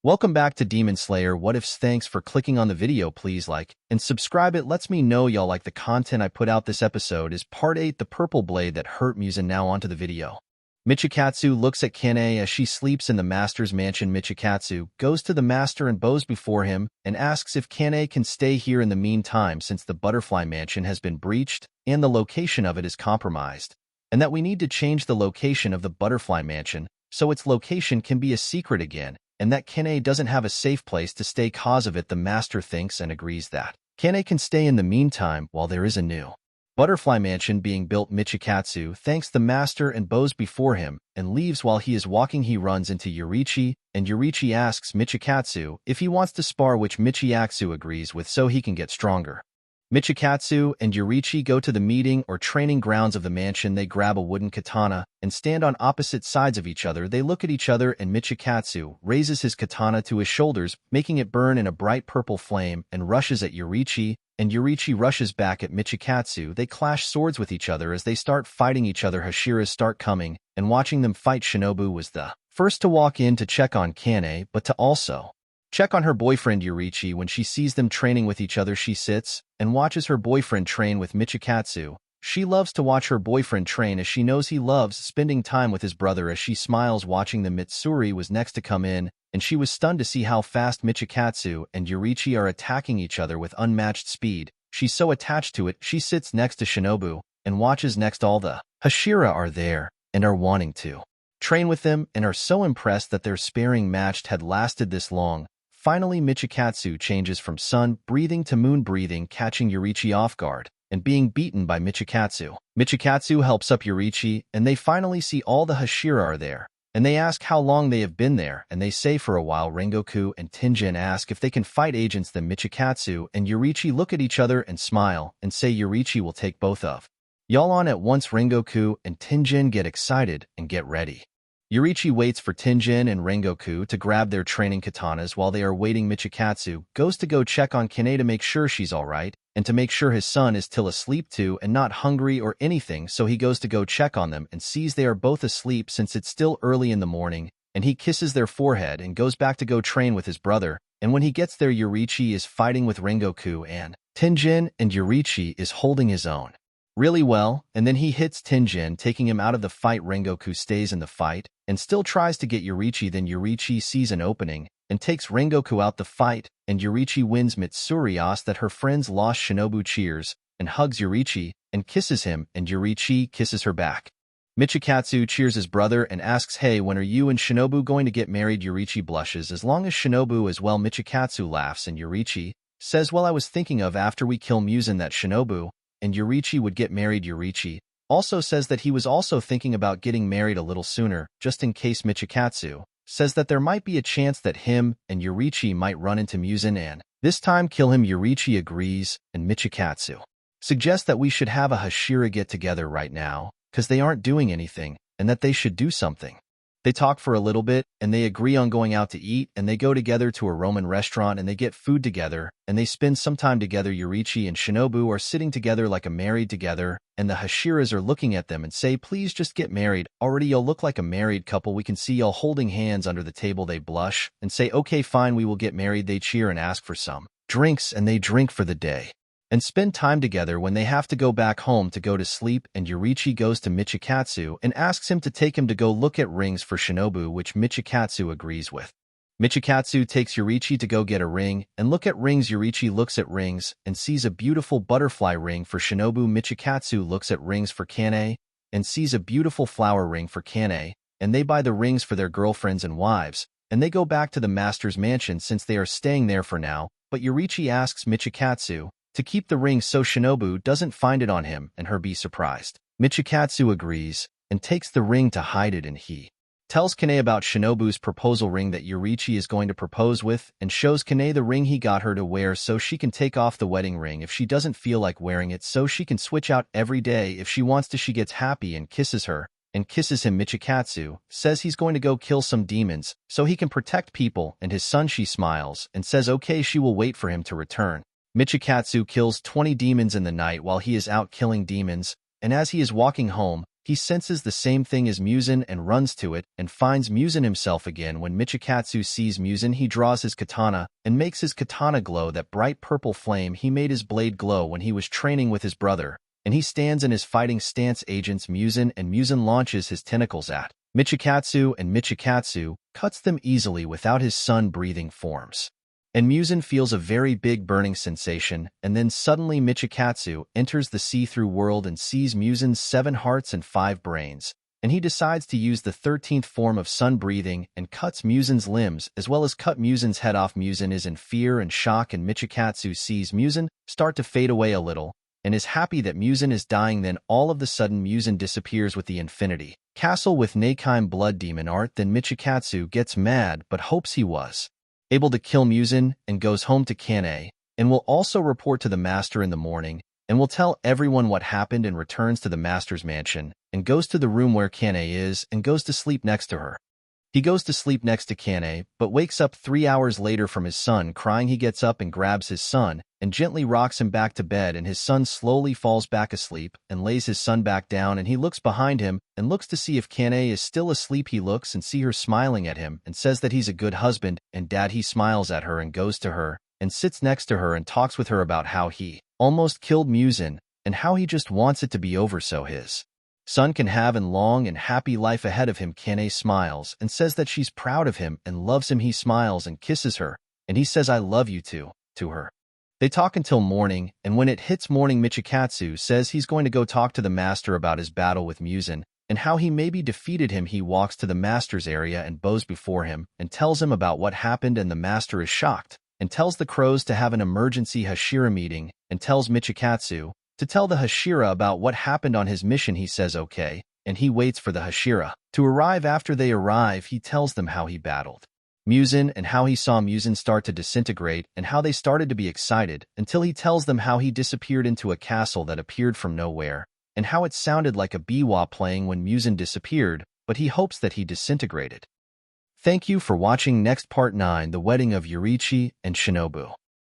Welcome back to Demon Slayer What Ifs. Thanks for clicking on the video. Please like and subscribe. It lets me know y'all like the content I put out. This episode is part 8, the purple blade that hurt Muzan. Now onto the video. Michikatsu looks at Kanae as she sleeps in the master's mansion. Michikatsu goes to the master and bows before him and asks if Kanae can stay here in the meantime since the butterfly mansion has been breached and the location of it is compromised, and that we need to change the location of the butterfly mansion so its location can be a secret again, and that Kanae doesn't have a safe place to stay cause of it. The master thinks and agrees that Kanae can stay in the meantime while there is a new butterfly mansion being built. Michikatsu thanks the master and bows before him and leaves. While he is walking, he runs into Yurichi, and Yurichi asks Michikatsu if he wants to spar, which Michikatsu agrees with so he can get stronger. Michikatsu and Yurichi go to the meeting or training grounds of the mansion. They grab a wooden katana and stand on opposite sides of each other. They look at each other and Michikatsu raises his katana to his shoulders, making it burn in a bright purple flame, and rushes at Yurichi, and Yurichi rushes back at Michikatsu. They clash swords with each other as they start fighting each other. Hashiras start coming, and watching them fight, Shinobu was the first to walk in to check on Kanae, but to also check on her boyfriend Yurichi. When she sees them training with each other, she sits and watches her boyfriend train with Michikatsu. She loves to watch her boyfriend train as she knows he loves spending time with his brother. As she smiles watching them, Mitsuri was next to come in, and she was stunned to see how fast Michikatsu and Yurichi are attacking each other with unmatched speed. She's so attached to it, she sits next to Shinobu and watches. Next, all the Hashira are there and are wanting to train with them and are so impressed that their sparring match had lasted this long. Finally, Michikatsu changes from sun breathing to moon breathing, catching Yurichi off guard and being beaten by Michikatsu. Michikatsu helps up Yurichi, and they finally see all the Hashira are there, and they ask how long they have been there, and they say for a while. Rengoku and Tenjin ask if they can fight agents. Then Michikatsu and Yurichi look at each other and smile and say Yurichi will take both of y'all on at once. Rengoku and Tenjin get excited and get ready. Yurichi waits for Tenjin and Rengoku to grab their training katanas. While they are waiting, Michikatsu goes to go check on Kanae to make sure she's alright, and to make sure his son is still asleep too and not hungry or anything, so he goes to go check on them and sees they are both asleep since it's still early in the morning, and he kisses their forehead and goes back to go train with his brother. And when he gets there, Yurichi is fighting with Rengoku and Tenjin, and Yurichi is holding his own really well, and then he hits Tenjin, taking him out of the fight. Rengoku stays in the fight and still tries to get Yurichi. Then Yurichi sees an opening and takes Rengoku out the fight, and Yurichi wins. Mitsuri asks that her friends lost. Shinobu cheers and hugs Yurichi and kisses him, and Yurichi kisses her back. Michikatsu cheers his brother and asks, "Hey, when are you and Shinobu going to get married?" Yurichi blushes as long as Shinobu as well. Michikatsu laughs and Yurichi says, "Well, I was thinking of after we kill Muzan that Shinobu and Yurichi would get married." Yurichi also says that he was also thinking about getting married a little sooner, just in case. Michikatsu says that there might be a chance that him and Yurichi might run into Muzan and this time kill him. Yurichi agrees, and Michikatsu suggests that we should have a Hashira get together right now, because they aren't doing anything, and that they should do something. They talk for a little bit, and they agree on going out to eat, and they go together to a Roman restaurant, and they get food together, and they spend some time together. Yurichi and Shinobu are sitting together like a married together, and the Hashiras are looking at them and say, "Please just get married. Already y'all look like a married couple. We can see y'all holding hands under the table." They blush and say, "Okay, fine, we will get married." They cheer and ask for some drinks, and they drink for the day and spend time together. When they have to go back home to go to sleep, and Yurichi goes to Michikatsu and asks him to take him to go look at rings for Shinobu, which Michikatsu agrees with. Michikatsu takes Yurichi to go get a ring and look at rings. Yurichi looks at rings and sees a beautiful butterfly ring for Shinobu. Michikatsu looks at rings for Kanae and sees a beautiful flower ring for Kanae, and they buy the rings for their girlfriends and wives, and they go back to the master's mansion since they are staying there for now. But Yurichi asks Michikatsu to keep the ring so Shinobu doesn't find it on him and her be surprised. Michikatsu agrees and takes the ring to hide it, and he tells Kanae about Shinobu's proposal ring that Yurichi is going to propose with, and shows Kanae the ring he got her to wear so she can take off the wedding ring if she doesn't feel like wearing it, so she can switch out every day if she wants to. She gets happy and kisses her and kisses him. Michikatsu says he's going to go kill some demons so he can protect people and his son. She smiles and says okay, she will wait for him to return. Michikatsu kills 20 demons in the night while he is out killing demons, and as he is walking home, He senses the same thing as Muzan and runs to it and finds Muzan himself again. When Michikatsu sees Muzan, he draws his katana and makes his katana glow that bright purple flame he made his blade glow when he was training with his brother, and he stands in his fighting stance against Muzan, and Muzan launches his tentacles at Michikatsu, and Michikatsu cuts them easily without his sun-breathing forms. And Muzan feels a very big burning sensation, and then suddenly Michikatsu enters the see-through world and sees Muzan's 7 hearts and 5 brains, and he decides to use the 13th form of sun-breathing and cuts Muzan's limbs as well as cut Muzan's head off. Muzan is in fear and shock, and Michikatsu sees Muzan start to fade away a little and is happy that Muzan is dying. Then all of a sudden Muzan disappears with the Infinity Castle with Nakime Blood Demon art. Then Michikatsu gets mad but hopes he was able to kill Muzan and goes home to Kane, and will also report to the master in the morning, and will tell everyone what happened, and returns to the master's mansion, and goes to the room where Kane is, and goes to sleep next to her. He goes to sleep next to Kane, but wakes up 3 hours later from his son crying. He gets up and grabs his son, and gently rocks him back to bed, and his son slowly falls back asleep, and lays his son back down, and he looks behind him, and looks to see if Kane is still asleep. He looks and see her smiling at him, and says that he's a good husband, and dad. He smiles at her and goes to her, and sits next to her and talks with her about how he almost killed Muzan, and how he just wants it to be over so his son can have a long and happy life ahead of him. Kane smiles and says that she's proud of him and loves him. He smiles and kisses her, and he says, "I love you too," to her. They talk until morning, and when it hits morning, Michikatsu says he's going to go talk to the master about his battle with Muzan, and how he maybe defeated him. He walks to the master's area and bows before him, and tells him about what happened, and the master is shocked, and tells the crows to have an emergency Hashira meeting, and tells Michikatsu to tell the Hashira about what happened on his mission. He says okay, and he waits for the Hashira to arrive. After they arrive, he tells them how he battled Muzan and how he saw Muzan start to disintegrate, and how they started to be excited, until he tells them how he disappeared into a castle that appeared from nowhere, and how it sounded like a biwa playing when Muzan disappeared, but he hopes that he disintegrated. Thank you for watching. Next part 9, The Wedding of Yurichi and Shinobu.